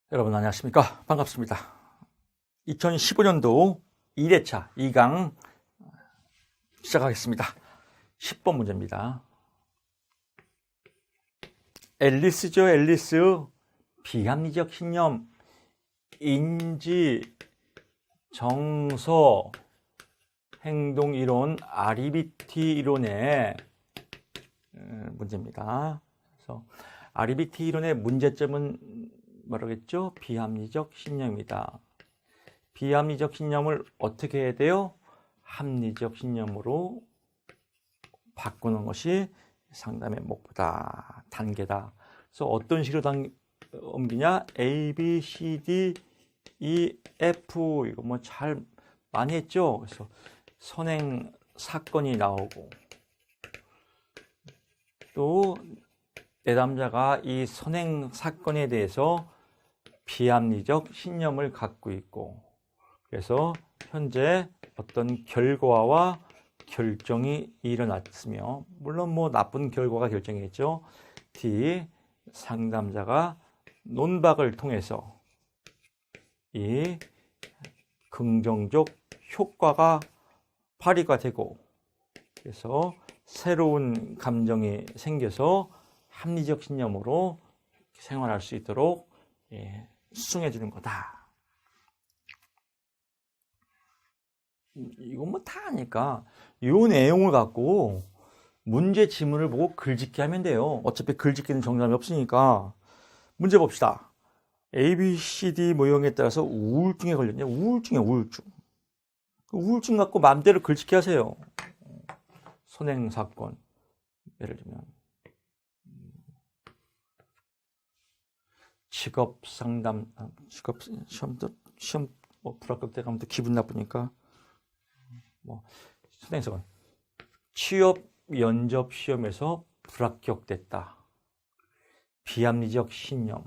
여러분 안녕하십니까? 반갑습니다. 2015년도 1회차 2강 시작하겠습니다. 10번 문제입니다. 앨리스죠, 앨리스. 비합리적 신념, 인지, 정서, 행동이론, 아리비티 이론의 문제입니다. 그래서 아리비티 이론의 문제점은 뭐라겠죠? 비합리적 신념이다. 비합리적 신념을 어떻게 해야 돼요? 합리적 신념으로 바꾸는 것이 상담의 목표다. 단계다. 그래서 어떤 식으로 옮기냐? A, B, C, D, E, F 이거 뭐 잘 많이 했죠? 그래서 선행 사건이 나오고 또 내담자가 이 선행 사건에 대해서 비합리적 신념을 갖고 있고, 그래서 현재 어떤 결과와 결정이 일어났으며, 물론 뭐 나쁜 결과가 결정이겠죠. D, 상담자가 논박을 통해서 이 긍정적 효과가 발휘가 되고, 그래서 새로운 감정이 생겨서 합리적 신념으로 생활할 수 있도록 수정해 주는 거다. 이건 뭐 다 아니까 이 내용을 갖고 문제 지문을 보고 글짓기 하면 돼요. 어차피 글짓기는 정답이 없으니까. 문제 봅시다. A, B, C, D 모형에 따라서 우울증에 걸렸냐? 우울증이야, 우울증. 우울증 갖고 마음대로 글짓기 하세요. 선행 사건. 예를 들면 직업 상담, 직업 시험 불합격 가면 또 기분 나쁘니까 뭐 선행 사건. 취업 면접 시험에서 불합격됐다. 비합리적 신념.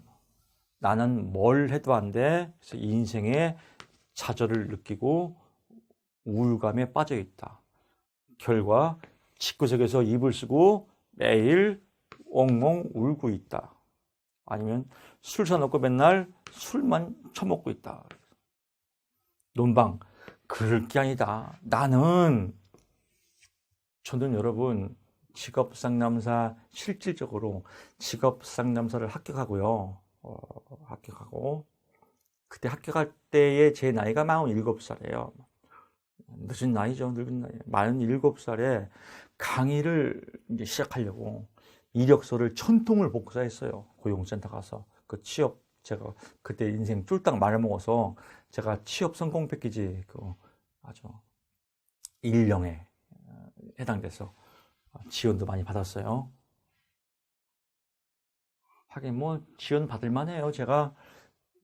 나는 뭘 해도 안 돼. 그래서 인생에 좌절을 느끼고 우울감에 빠져 있다. 결과 집구석에서 이불 쓰고 매일 엉엉 울고 있다. 아니면 술 사놓고 맨날 술만 처먹고 있다. 논방. 그럴 게 아니다. 저는 여러분 직업상담사 실질적으로 직업상담사를 합격하고요. 합격하고 그때 합격할 때의 제 나이가 47살이에요. 늦은 나이죠. 늙은 나이. 47살에 강의를 이제 시작하려고 이력서를 1000통을 복사했어요. 고용센터 가서. 그 취업, 제가 그때 인생 쫄딱 말아먹어서 제가 취업 성공 패키지 아주 1년에 해당돼서 지원도 많이 받았어요. 하긴 뭐 지원 받을 만해요. 제가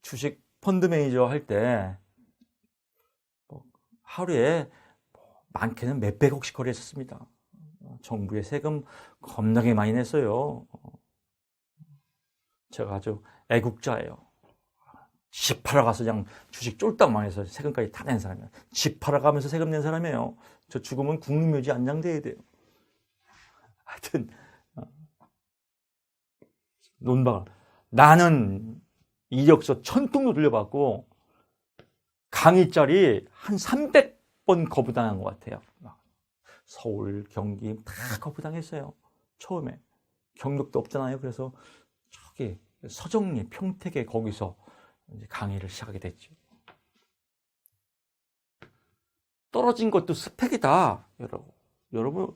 주식 펀드 매니저 할 때 하루에 많게는 몇백억씩 거래했었습니다. 정부에 세금 겁나게 많이 냈어요. 제가 아주 애국자예요. 집 팔아가서 그냥 주식 쫄딱 망해서 세금까지 다 낸 사람이에요. 집 팔아가면서 세금 낸 사람이에요. 저 죽으면 국립묘지 안장돼야 돼요. 하여튼 논박을. 나는 이력서 1000통도 돌려받고 강의짜리 한 300번 거부당한 것 같아요. 서울, 경기 다 거부당했어요. 처음에. 경력도 없잖아요. 그래서 저기 서정리, 평택에 거기서 이제 강의를 시작하게 됐죠. 떨어진 것도 스펙이다. 여러분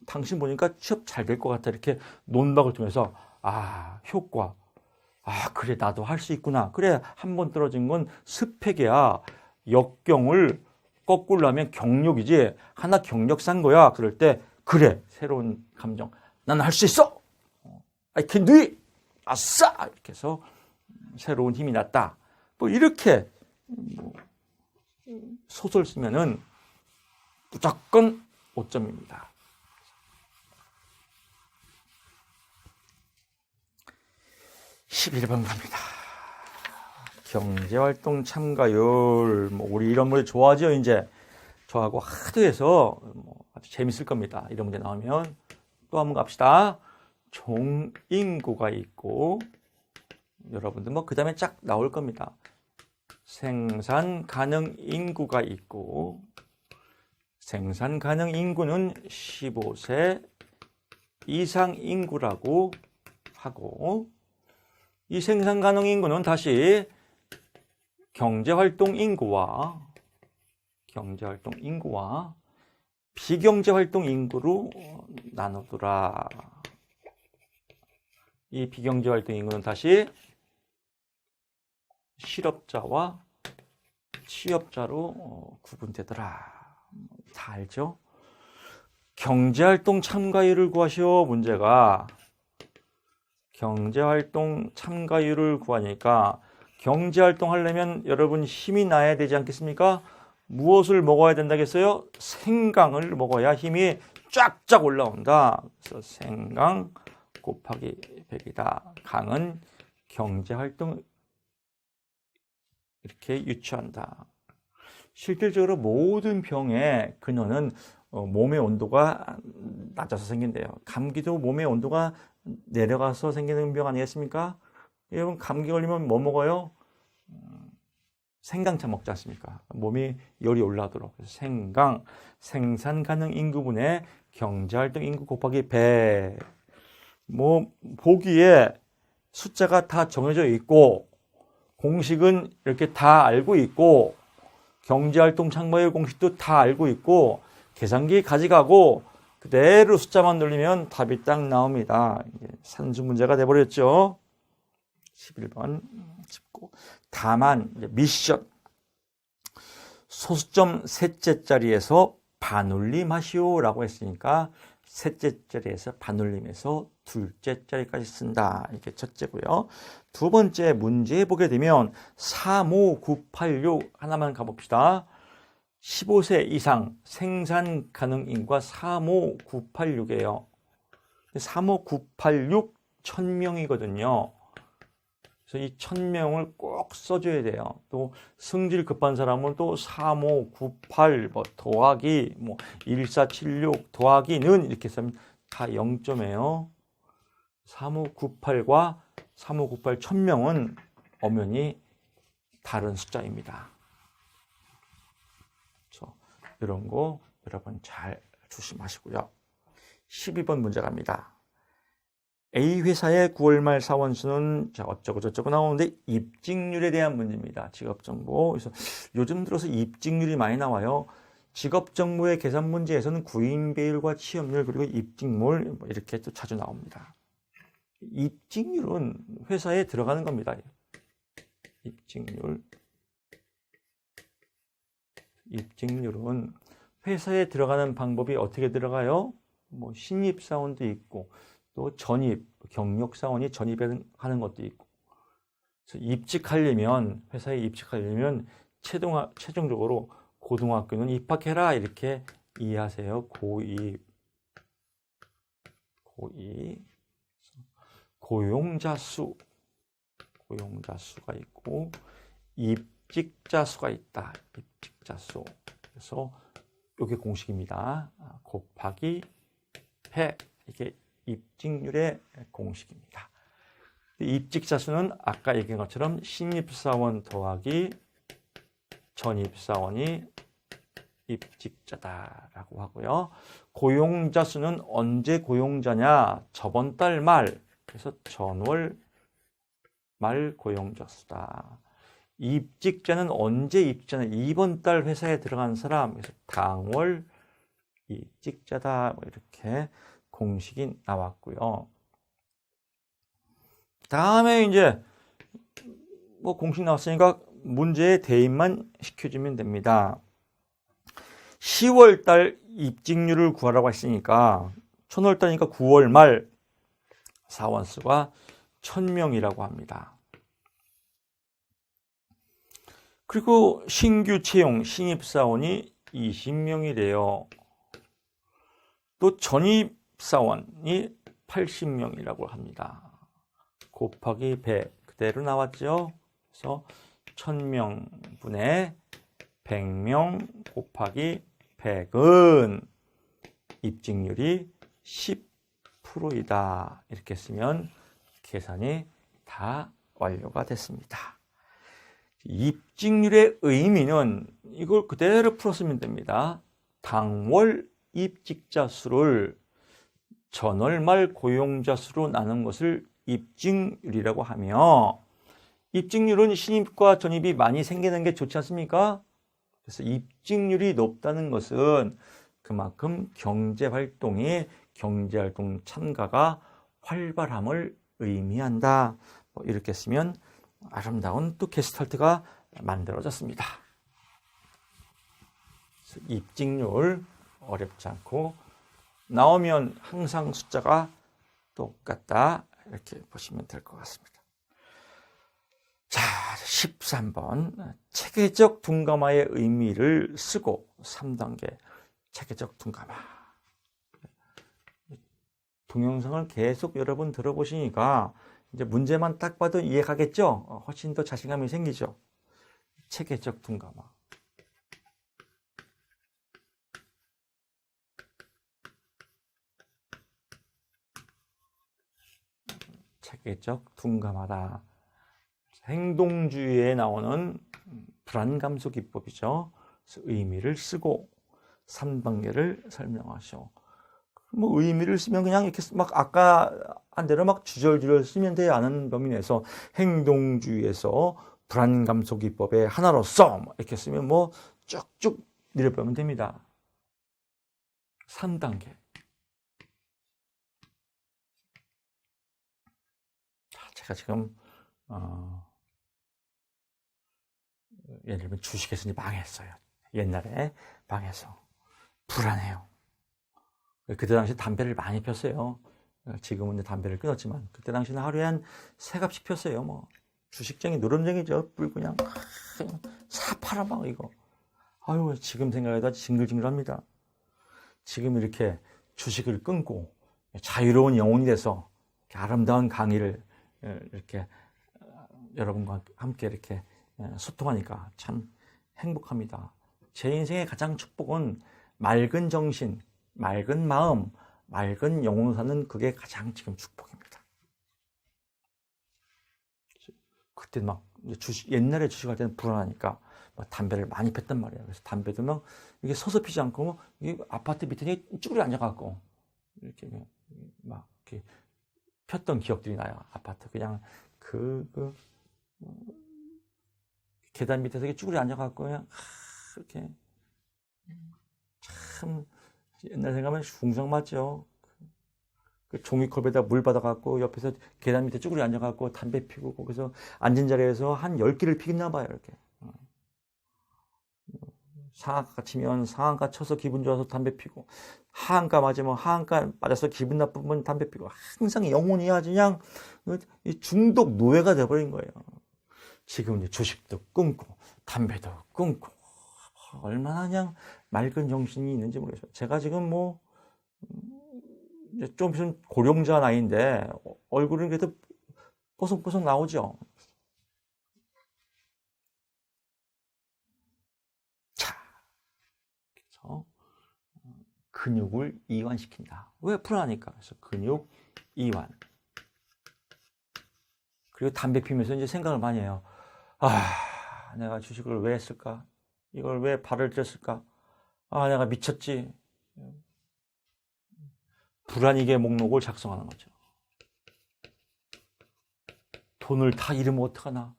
당신 보니까 취업 잘 될 것 같아. 이렇게 논박을 통해서 효과. 그래 나도 할 수 있구나. 그래 한 번 떨어진 건 스펙이야. 역경을 거꾸로 하면 경력이지. 하나 경력 산 거야. 그럴 때 그래 새로운 감정. 나는 할 수 있어. I can do it. 아싸! 이렇게 해서 새로운 힘이 났다. 뭐 이렇게 소설 쓰면은 무조건 5점입니다. (11번) 갑니다. 경제활동 참가율, 우리 이런 문제 좋아하죠. 이제 저하고 하도 해서 아주 재밌을 겁니다. 이런 문제 나오면 또 한번 갑시다. 종인구가 있고 여러분들 뭐 그 다음에 쫙 나올 겁니다. 생산 가능 인구가 있고, 생산 가능 인구는 15세 이상 인구라고 하고, 이 생산 가능 인구는 다시 경제활동 인구와 비경제활동 인구로 나누더라. 이 비경제활동 인구는 다시 실업자와 취업자로 구분되더라. 다 알죠? 경제활동 참가율을 구하시오. 문제가 경제활동 참가율을 구하니까 경제활동 하려면 여러분 힘이 나야 되지 않겠습니까? 무엇을 먹어야 된다겠어요? 생강을 먹어야 힘이 쫙쫙 올라온다. 그래서 생강 곱하기 100이다. 강은 경제활동 이렇게 유추한다. 실질적으로 모든 병의 근원은 몸의 온도가 낮아서 생긴대요. 감기도 몸의 온도가 내려가서 생기는 병 아니겠습니까? 여러분 감기 걸리면 뭐 먹어요? 생강차 먹지 않습니까? 몸이 열이 올라오도록. 생강, 생산 가능 인구분의 경제활동 인구 곱하기 100. 뭐 보기에 숫자가 다 정해져 있고 공식은 이렇게 다 알고 있고 경제활동 참가율 공식도 다 알고 있고 계산기 가져가고 그대로 숫자만 눌리면 답이 딱 나옵니다. 산수 문제가 돼버렸죠. 11번 짚고. 다만 미션 소수점 셋째 자리에서 반올림하시오 라고 했으니까 셋째 자리에서 반올림해서 둘째 자리까지 쓴다. 이게 첫째고요. 두 번째 문제 보게 되면 35986 하나만 가봅시다. 15세 이상 생산 가능 인구가 35986이에요. 35986 1000명이거든요. 그래서 이 1000명을 꼭 써줘야 돼요. 또 성질 급한 사람은 또 3598 뭐 더하기 뭐 1476 더하기는 이렇게 쓰면 다 0점이에요. 3598과 3598 1000명은 엄연히 다른 숫자입니다. 그렇죠? 이런 거 여러분 잘 조심하시고요. 12번 문제 갑니다. A 회사의 9월 말 사원수는 어쩌고 저쩌고 나오는데 입직률에 대한 문제입니다. 직업정보. 그래서 요즘 들어서 입직률이 많이 나와요. 직업정보의 계산 문제에서는 구인 비율과 취업률 그리고 입직률 이렇게 또 자주 나옵니다. 입직률은 회사에 들어가는 겁니다. 입직률은 회사에 들어가는 방법이 어떻게 들어가요? 뭐 신입사원도 있고 또 전입, 경력사원이 전입하는 것도 있고. 그래서 입직하려면, 회사에 입직하려면 최종적으로 고등학교는 입학해라 이렇게 이해하세요. 고용자 수가 있고 입직자 수가 있다. 입직자 수. 그래서 이게 공식입니다. 곱하기 100 이게 입직률의 공식입니다. 입직자 수는 아까 얘기한 것처럼 신입사원 더하기 전입사원이 입직자다라고 하고요. 고용자 수는 언제 고용자냐? 저번 달 말, 그래서 전월 말 고용자 수다. 입직자는 언제 입직자냐? 이번 달 회사에 들어간 사람, 그래서 당월 입직자다. 뭐 이렇게 공식이 나왔고요. 다음에 이제 뭐 공식 나왔으니까 문제의 대입만 시켜주면 됩니다. 10월 달 입직률을 구하라고 했으니까 1000월 달이니까 9월 말 사원 수가 1000명이라고 합니다. 그리고 신규 채용 신입사원이 20명이래요. 또 전입사원이 80명이라고 합니다. 곱하기 100 그대로 나왔죠. 그래서 1000명분의 100명 곱하기 100은 입직률이 10%이다. 이렇게 쓰면 계산이 다 완료가 됐습니다. 입직률의 의미는 이걸 그대로 풀었으면 됩니다. 당월 입직자 수를 전월 말 고용자 수로 나눈 것을 입직률이라고 하며, 입직률은 신입과 전입이 많이 생기는 게 좋지 않습니까? 그래서 입직률이 높다는 것은 그만큼 경제활동 참가가 활발함을 의미한다. 이렇게 쓰면 아름다운 또 게스탈트가 만들어졌습니다. 입직률 어렵지 않고 나오면 항상 숫자가 똑같다. 이렇게 보시면 될 것 같습니다. 자, 13번 체계적 둔감화의 의미를 쓰고 3단계 체계적 둔감화. 동영상을 계속 여러분 들어보시니까 이제 문제만 딱 봐도 이해가겠죠? 훨씬 더 자신감이 생기죠? 체계적 둔감화. 체계적 둔감하다. 행동주의에 나오는 불안감소 기법이죠. 그래서 의미를 쓰고 3단계를 설명하시오. 뭐 의미를 쓰면 그냥 이렇게 막 아까 한 대로 막 주절주절 쓰면 돼야 하는 범위 내에서 행동주의에서 불안감소 기법의 하나로서 이렇게 쓰면 뭐 쭉쭉 내려보면 됩니다. 3단계. 제가 지금 예를 들면 주식에서 이제 망했어요. 옛날에 망해서 불안해요. 그때 당시 담배를 많이 폈어요. 지금은 이제 담배를 끊었지만 그때 당시는 하루에 한 3갑씩 폈어요. 뭐 주식쟁이 노름쟁이죠. 뿔 그냥 사팔아 막 이거. 아유, 지금 생각해도 징글징글합니다. 지금 이렇게 주식을 끊고 자유로운 영혼이 돼서 아름다운 강의를 이렇게 여러분과 함께 이렇게 소통하니까 참 행복합니다. 제 인생의 가장 축복은 맑은 정신, 맑은 마음, 맑은 영혼으로 사는 그게 가장 지금 축복입니다. 그때 막 옛날에 주식할 때는 불안하니까 막 담배를 많이 폈단 말이에요. 그래서 담배도 막 이게 서서 피지 않고 이 아파트 밑에 쭈그려 앉아갖고 이렇게 막 이렇게 폈던 기억들이 나요. 아파트 그냥 계단 밑에서 이렇게 쭈그려 앉아갖고 그냥 이렇게 참 옛날 생각하면 흉상 맞죠. 그 종이컵에다 물 받아갖고 옆에서 계단 밑에 쭈그려 앉아갖고 담배 피고 거기서 앉은 자리에서 한 10개를 피겠나 봐요. 이렇게 상한가 치면 상한가 쳐서 기분 좋아서 담배 피고, 하한가 맞으면 하한가 맞아서 기분 나쁘면 담배 피고, 항상 영혼이 아주 그냥 중독 노예가 돼버린 거예요. 지금 이제 주식도 끊고 담배도 끊고 얼마나 그냥 맑은 정신이 있는지 모르겠어요. 제가 지금 뭐 좀 있으면 고령자 나이인데 얼굴은 그래도 뽀송뽀송 나오죠. 자, 그래서 근육을 이완시킨다. 왜? 불안하니까. 그래서 근육 이완. 그리고 담배 피면서 이제 생각을 많이 해요. 아, 내가 주식을 왜 했을까? 이걸 왜 발을 들였을까? 아, 내가 미쳤지. 불안이게 목록을 작성하는 거죠. 돈을 다 잃으면 어떡하나?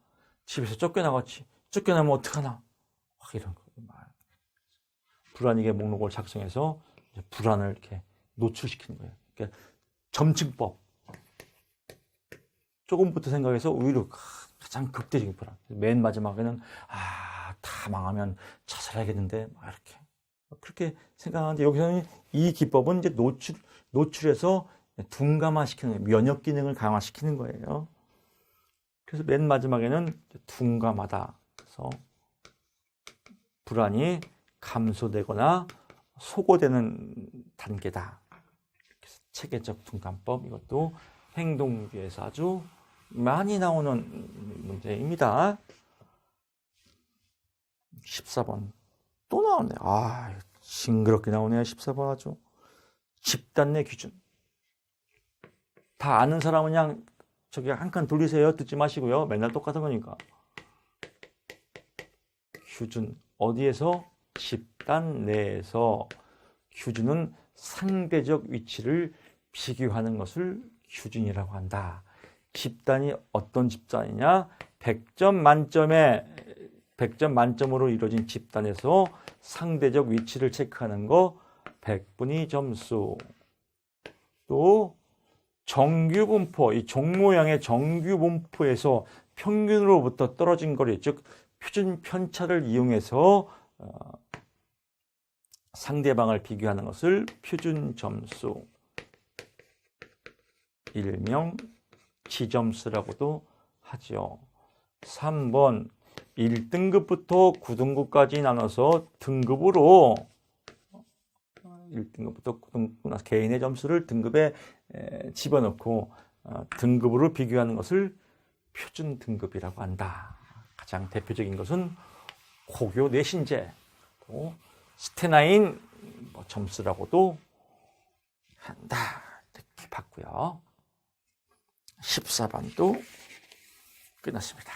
집에서 쫓겨나갔지. 쫓겨나면 어떡하나? 이런 거. 불안이게 목록을 작성해서 불안을 이렇게 노출시키는 거예요. 그러니까 점층법. 조금부터 생각해서 오히려 가장 극대적인 불안. 맨 마지막에는 다 망하면 자살해야겠는데 막 이렇게 그렇게 생각하는데, 여기서는 이 기법은 이제 노출해서 둔감화시키는 거예요. 면역 기능을 강화시키는 거예요. 그래서 맨 마지막에는 둔감하다. 그래서 불안이 감소되거나 소거되는 단계다. 체계적 둔감법, 이것도 행동주의에서 아주 많이 나오는 문제입니다. 14번 또 나오네. 징그럽게 나오네요. 14번 아주. 집단 내 기준. 다 아는 사람은 그냥 저기 한 칸 돌리세요. 듣지 마시고요. 맨날 똑같은 거니까. 규준. 어디에서? 집단 내에서. 규준은 상대적 위치를 비교하는 것을 규준이라고 한다. 집단이 어떤 집단이냐? 100점 만점으로 이루어진 집단에서 상대적 위치를 체크하는 거 100분위 점수. 또 정규분포, 이 종 모양의 정규분포에서 평균으로부터 떨어진 거리, 즉 표준 편차를 이용해서 상대방을 비교하는 것을 표준 점수, 일명 지점수라고도 하죠. 3번 1등급부터 9등급까지 나눠서 등급으로 1등급부터 9등급 개인의 점수를 등급에 집어넣고 등급으로 비교하는 것을 표준 등급이라고 한다. 가장 대표적인 것은 고교 내신제, 또 스테나인 점수라고도 한다. 이렇게 봤고요. 14번도 끝났습니다.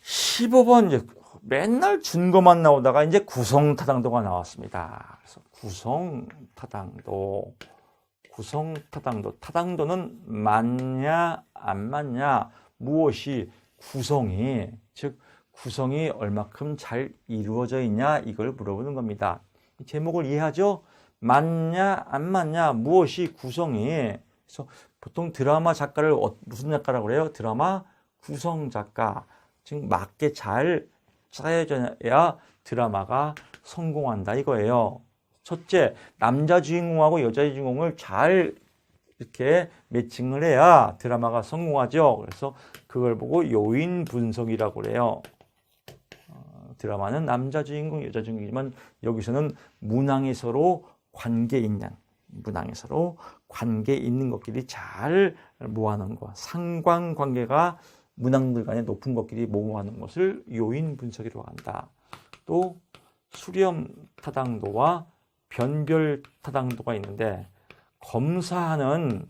15번 이제 맨날 준거만 나오다가 이제 구성타당도가 나왔습니다. 그래서 구성타당도, 타당도는 맞냐 안 맞냐, 무엇이 구성이, 즉 구성이 얼마큼 잘 이루어져 있냐, 이걸 물어보는 겁니다. 이 제목을 이해하죠? 맞냐 안 맞냐, 무엇이 구성이. 그래서 보통 드라마 작가를 무슨 작가라고 그래요? 드라마 구성 작가. 즉 맞게 잘 짜여져야 드라마가 성공한다 이거예요. 첫째, 남자 주인공하고 여자 주인공을 잘 이렇게 매칭을 해야 드라마가 성공하죠. 그래서 그걸 보고 요인 분석이라고 그래요. 드라마는 남자 주인공, 여자 주인공이지만 여기서는 문항이 서로 관계 있는, 문항이 서로 관계 있는 것끼리 잘 모아놓은 것, 상관관계가 문항들 간에 높은 것끼리 모호하는 것을 요인 분석이라고 한다. 또 수렴 타당도와 변별 타당도가 있는데, 검사하는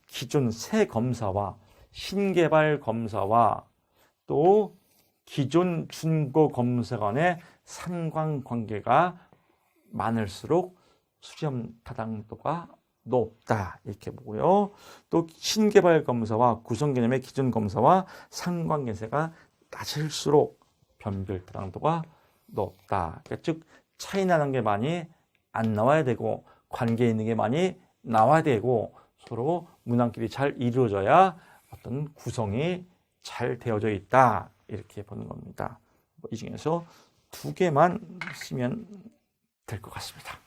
기존 새 검사와 신개발 검사와 또 기존 준거 검사 간의 상관관계가 많을수록 수렴 타당도가 높다 이렇게 보고요. 또 신개발 검사와 구성 개념의 기존 검사와 상관관계가 낮을수록 변별 타당도가 높다. 그러니까 즉 차이 나는 게 많이 안 나와야 되고 관계 있는 게 많이 나와야 되고 서로 문항끼리 잘 이루어져야 어떤 구성이 잘 되어져 있다 이렇게 보는 겁니다. 이 중에서 두 개만 쓰면 될 것 같습니다.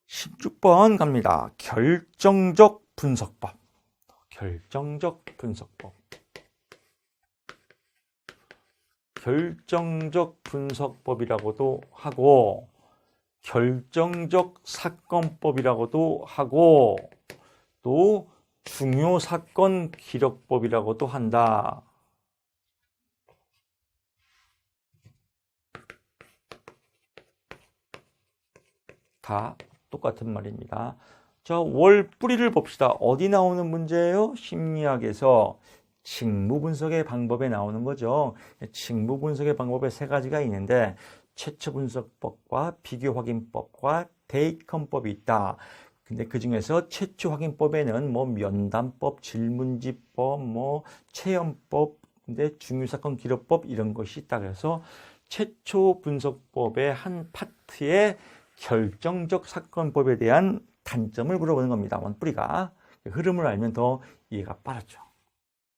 16번 갑니다. 결정적 분석법. 결정적 분석법. 결정적 분석법이라고도 하고 결정적 사건법이라고도 하고 또 중요 사건 기록법이라고도 한다. 다 똑같은 말입니다. 자, 월 뿌리를 봅시다. 어디 나오는 문제예요? 심리학에서 징후 분석의 방법에 나오는 거죠. 징후 분석의 방법에 세 가지가 있는데 최초 분석법과 비교 확인법과 대입헌법이 있다. 근데 그 중에서 최초 확인법에는 뭐 면담법, 질문지법, 뭐 체험법, 근데 중요사건 기록법 이런 것이 있다. 그래서 최초 분석법의 한 파트에 결정적 사건법에 대한 단점을 물어보는 겁니다. 원뿌리가 흐름을 알면 더 이해가 빠르죠.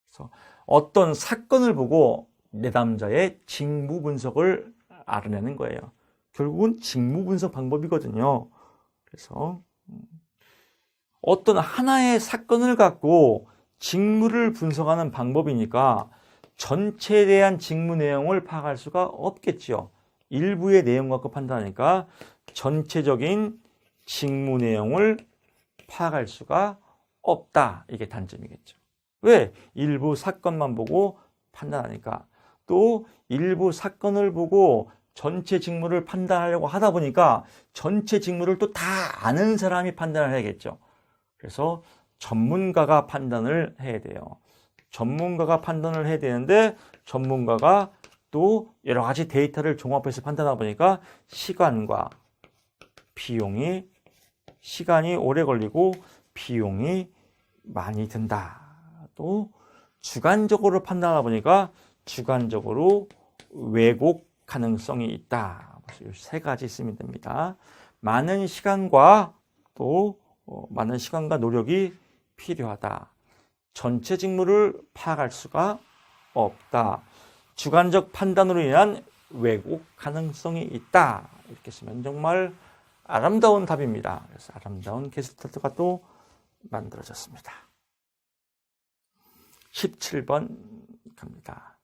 그래서 어떤 사건을 보고 내담자의 징후 분석을 알아내는 거예요. 결국은 징후 분석 방법이거든요. 그래서 어떤 하나의 사건을 갖고 징후를 분석하는 방법이니까 전체에 대한 징후 내용을 파악할 수가 없겠죠. 일부의 내용 갖고 판단하니까 전체적인 징후 내용을 파악할 수가 없다. 이게 단점이겠죠. 왜? 일부 사건만 보고 판단하니까. 또 일부 사건을 보고 전체 직무를 판단하려고 하다 보니까 전체 직무를 또 다 아는 사람이 판단을 해야겠죠. 그래서 전문가가 판단을 해야 돼요. 전문가가 판단을 해야 되는데 전문가가 또 여러 가지 데이터를 종합해서 판단하다 보니까 시간이 오래 걸리고 비용이 많이 든다. 또 주관적으로 판단하다 보니까 주관적으로 왜곡 가능성이 있다. 이 세 가지 있으면 됩니다. 많은 시간과 노력이 필요하다. 전체 직무를 파악할 수가 없다. 주관적 판단으로 인한 왜곡 가능성이 있다. 이렇게 쓰면 정말 아름다운 답입니다. 그래서 아름다운 게스트가 또 만들어졌습니다. 17번 갑니다.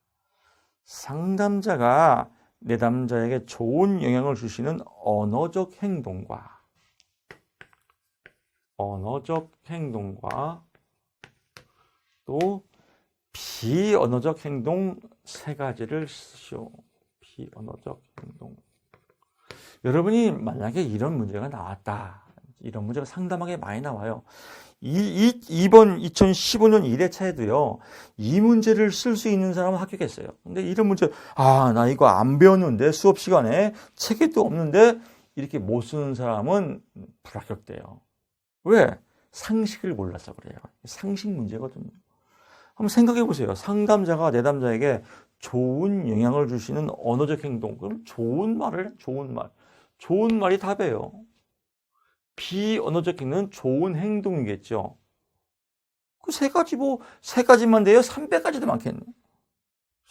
상담자가 내담자에게 좋은 영향을 주시는 언어적 행동과 또 비언어적 행동 세 가지를 쓰시오. 비언어적 행동. 여러분이 만약에 이런 문제가 나왔다. 이런 문제가 상담하게 많이 나와요. 이번 2015년 1회차에도요. 이 문제를 쓸 수 있는 사람은 합격했어요. 근데 이런 문제, 나 이거 안 배웠는데 수업 시간에 책에도 없는데 이렇게 못 쓰는 사람은 불합격돼요. 왜? 상식을 몰라서 그래요. 상식 문제거든요. 한번 생각해 보세요. 상담자가 내담자에게 좋은 영향을 주시는 언어적 행동. 그럼 좋은 말이 답이에요. 비언어적 행동은 좋은 행동이겠죠. 그 세 가지만 돼요? 300가지도 많겠네.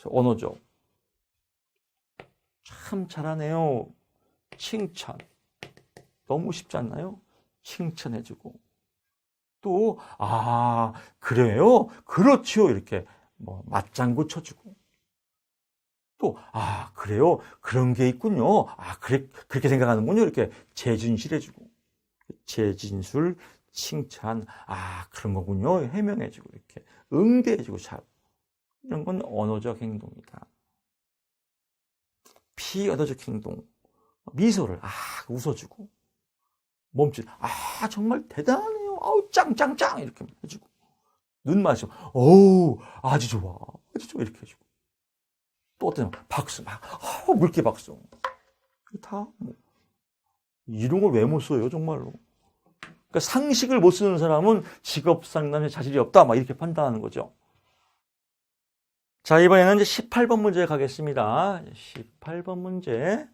언어적. 참 잘하네요. 칭찬. 너무 쉽지 않나요? 칭찬해주고. 또, 그래요? 그렇죠. 이렇게 맞장구 쳐주고. 또, 그래요? 그런 게 있군요. 그렇게 생각하는군요. 이렇게 재진술해주고. 재진술, 칭찬, 그런 거군요. 해명해주고, 이렇게. 응대해주고, 이런 건 언어적 행동이다. 비언어적 행동. 미소를, 웃어주고. 몸짓, 정말 대단하네요. 짱짱짱. 이렇게 해주고. 눈 마시고, 아주 좋아. 이렇게 해주고. 또 어떤 박수, 물개 박수. 다, 이런 걸 왜 못 써요, 정말로. 그러니까 상식을 못 쓰는 사람은 직업 상담에 자질이 없다. 이렇게 판단하는 거죠. 자, 이번에는 이제 18번 문제 가겠습니다. 18번 문제.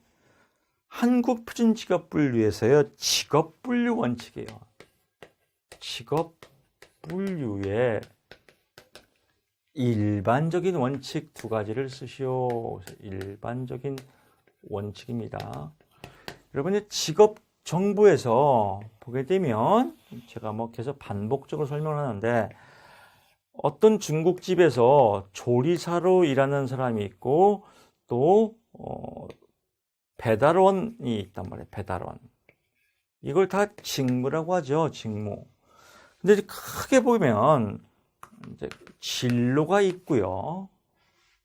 한국 표준 직업 분류에서요, 직업 분류 원칙이에요. 직업 분류의 일반적인 원칙 두 가지를 쓰시오. 일반적인 원칙입니다. 여러분이 직업 정보에서 보게 되면 제가 계속 반복적으로 설명을 하는데 어떤 중국집에서 조리사로 일하는 사람이 있고 또 배달원이 있단 말이에요. 배달원. 이걸 다 직무라고 하죠. 직무. 근데 이제 크게 보면 이제 진로가 있고요.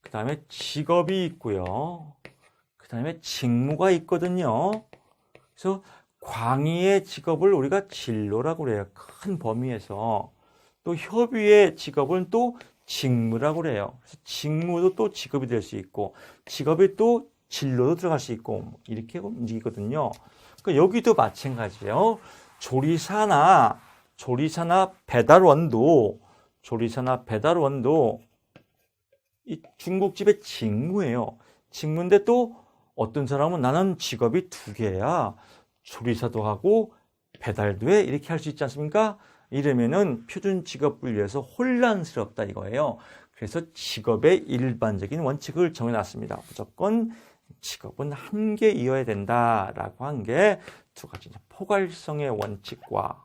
그 다음에 직업이 있고요. 그 다음에 직무가 있거든요. 그래서 광의의 직업을 우리가 진로라고 그래요. 큰 범위에서. 또 협의의 직업은 또 직무라고 그래요. 그래서 직무도 또 직업이 될 수 있고 직업이 또 진로도 들어갈 수 있고 이렇게 움직이거든요. 그러니까 여기도 마찬가지예요. 조리사나 배달원도 이 중국집의 직무예요. 직무인데 또 어떤 사람은 나는 직업이 두 개야. 조리사도 하고 배달도 해. 이렇게 할 수 있지 않습니까? 이러면은 표준 직업 분류에서 혼란스럽다 이거예요. 그래서 직업의 일반적인 원칙을 정해놨습니다. 무조건 직업은 한 개 이어야 된다라고 한 게 두 가지. 포괄성의 원칙과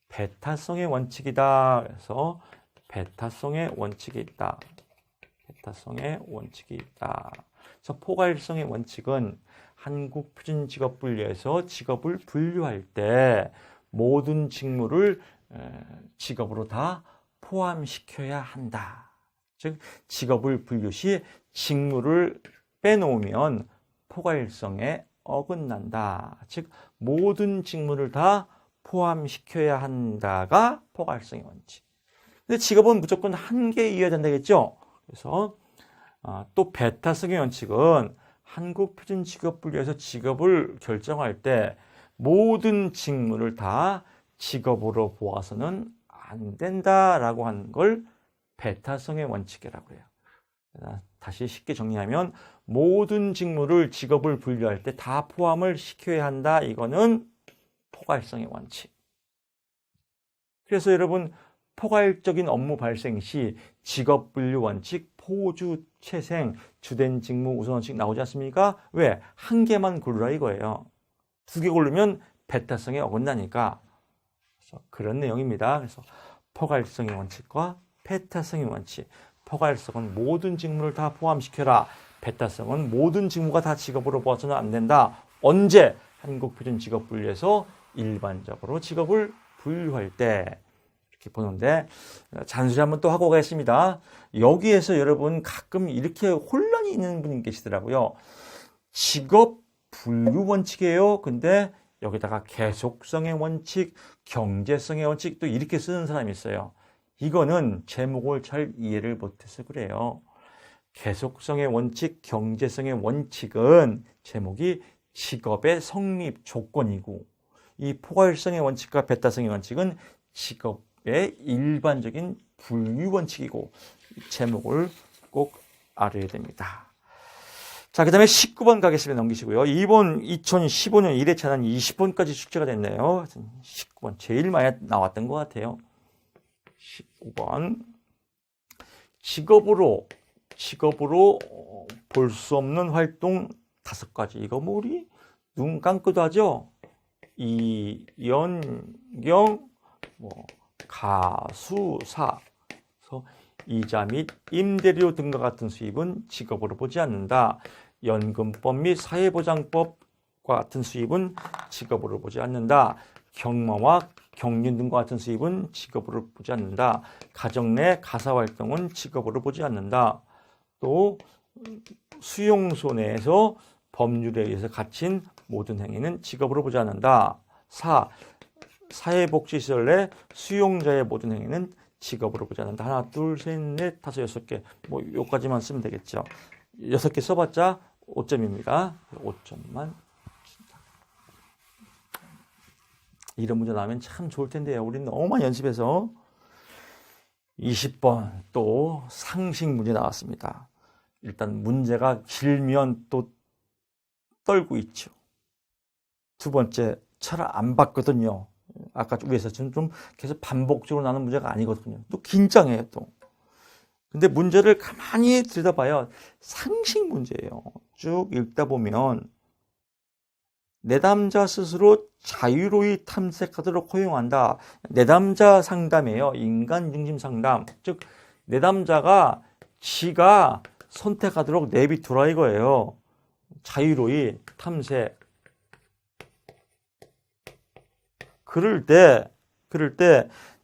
배타성의 원칙이다. 그래서 배타성의 원칙이 있다. 그래서 포괄성의 원칙은 한국 표준 직업 분류에서 직업을 분류할 때 모든 직무를 직업으로 다 포함시켜야 한다. 즉 직업을 분류 시 직무를 빼놓으면 포괄성에 어긋난다. 즉 모든 직무를 다 포함시켜야 한다가 포괄성의 원칙. 근데 직업은 무조건 한 개 이어야 된다겠죠. 그래서 또 배타성의 원칙은 한국표준직업분류에서 직업을 결정할 때 모든 직무를 다 직업으로 보아서는 안 된다라고 하는 걸 배타성의 원칙이라고 해요. 다시 쉽게 정리하면 모든 직무를 직업을 분류할 때 다 포함을 시켜야 한다. 이거는 포괄성의 원칙. 그래서 여러분 포괄적인 업무 발생 시 직업 분류 원칙, 포주, 채생, 주된 직무 우선 원칙 나오지 않습니까? 왜? 한 개만 고르라 이거예요. 두 개 고르면 배타성에 어긋나니까. 그래서 그런 내용입니다. 그래서 포괄성의 원칙과 배타성의 원칙. 포괄성은 모든 직무를 다 포함시켜라. 배타성은 모든 직무가 다 직업으로 보아서는 안 된다. 언제? 한국표준직업분류에서 일반적으로 직업을 분류할 때 이렇게 보는데, 잔소리 한번 또 하고 가겠습니다. 여기에서 여러분 가끔 이렇게 혼란이 있는 분이 계시더라고요. 직업 분류 원칙이에요. 근데 여기다가 계속성의 원칙, 경제성의 원칙 또 이렇게 쓰는 사람이 있어요. 이거는 제목을 잘 이해를 못해서 그래요. 계속성의 원칙, 경제성의 원칙은 제목이 직업의 성립 조건이고, 이 포괄성의 원칙과 배타성의 원칙은 직업의 일반적인 분류 원칙이고, 제목을 꼭 알아야 됩니다. 자, 그 다음에 19번 가겠습니다. 넘기시고요. 이번 2015년 1회차는 20번까지 출제가 됐네요. 19번 제일 많이 나왔던 것 같아요. 19번 직업으로 볼 수 없는 활동 5가지. 이거 뭐 우리 눈 감고도 하죠. 연경, 가수사, 이자 및 임대료 등과 같은 수입은 직업으로 보지 않는다. 연금법 및 사회보장법과 같은 수입은 직업으로 보지 않는다. 경마와 경륜 등과 같은 수입은 직업으로 보지 않는다. 가정 내 가사활동은 직업으로 보지 않는다. 또 수용소 내에서 법률에 의해서 갇힌 모든 행위는 직업으로 보지 않는다. 4. 사회복지시설 내 수용자의 모든 행위는 직업으로 보지 않는다. 하나, 둘, 셋, 넷, 다섯, 6개. 요까지만 쓰면 되겠죠. 6개 써봤자 5점입니다. 5점만. 이런 문제 나오면 참 좋을 텐데요. 우리는 너무 많이 연습해서. 20번 또 상식 문제 나왔습니다. 일단 문제가 길면 또 떨고 있죠. 두 번째, 잘 안 봤거든요. 아까 위에서 좀 계속 반복적으로 나오는 문제가 아니거든요. 또 긴장해요, 또. 근데 문제를 가만히 들여다봐요. 상식 문제예요. 쭉 읽다 보면 내담자 스스로 자유로이 탐색하도록 허용한다. 내담자 상담이에요. 인간 중심 상담. 즉 내담자가 지가 선택하도록 내비두라 이거예요. 자유로이 탐색. 그럴 때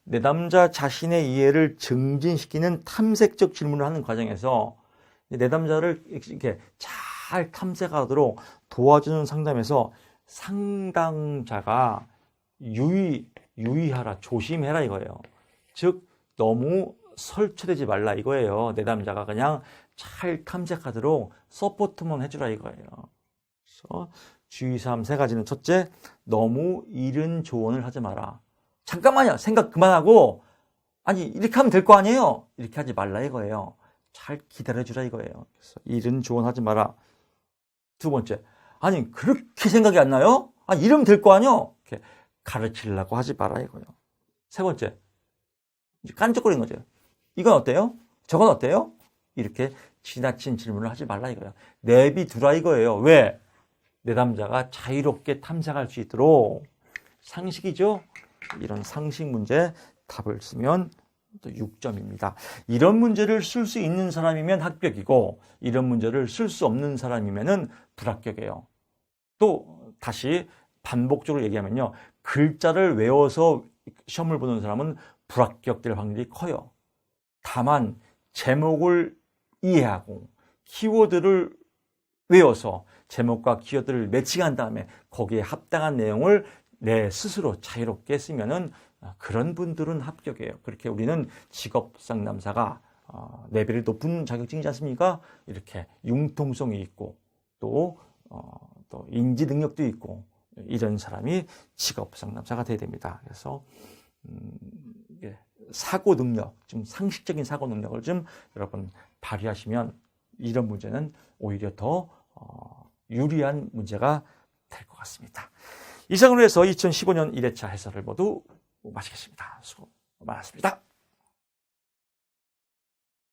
내담자 자신의 이해를 증진시키는 탐색적 질문을 하는 과정에서 내담자를 이렇게 잘 탐색하도록 도와주는 상담에서 상담자가 유의하라, 조심해라 이거예요. 즉 너무 설치되지 말라 이거예요. 내담자가 그냥 잘 탐색하도록 서포트만 해주라 이거예요. 그래서 주의사항 3가지는 첫째, 너무 이른 조언을 하지 마라. 잠깐만요. 생각 그만하고 아니 이렇게 하면 될 거 아니에요. 이렇게 하지 말라 이거예요. 잘 기다려주라 이거예요. 그래서 이른 조언하지 마라. 두 번째, 아니 그렇게 생각이 안 나요? 아니 이러면 될 거 아니에요. 이렇게 가르치려고 하지 마라 이거예요. 세 번째, 이제 깐족거리는 거죠. 이건 어때요? 저건 어때요? 이렇게 지나친 질문을 하지 말라 이거예요. 내비두라 이거예요. 왜? 내담자가 자유롭게 탐색할 수 있도록. 상식이죠? 이런 상식 문제 답을 쓰면 또 6점입니다. 이런 문제를 쓸 수 있는 사람이면 합격이고 이런 문제를 쓸 수 없는 사람이면 불합격이에요. 또 다시 반복적으로 얘기하면요. 글자를 외워서 시험을 보는 사람은 불합격될 확률이 커요. 다만 제목을 이해하고 키워드를 외워서 제목과 키워드를 매칭한 다음에 거기에 합당한 내용을 내 스스로 자유롭게 쓰면은 그런 분들은 합격이에요. 그렇게 우리는 직업 상담사가 레벨이 높은 자격증이지 않습니까? 이렇게 융통성이 있고 또 인지 능력도 있고 이런 사람이 직업 상담사가 돼야 됩니다. 그래서 사고 능력, 좀 상식적인 사고 능력을 좀 여러분 발휘하시면 이런 문제는 오히려 더 유리한 문제가 될 것 같습니다. 이상으로 해서 2015년 1회차 해설을 모두 마치겠습니다. 수고 많았습니다.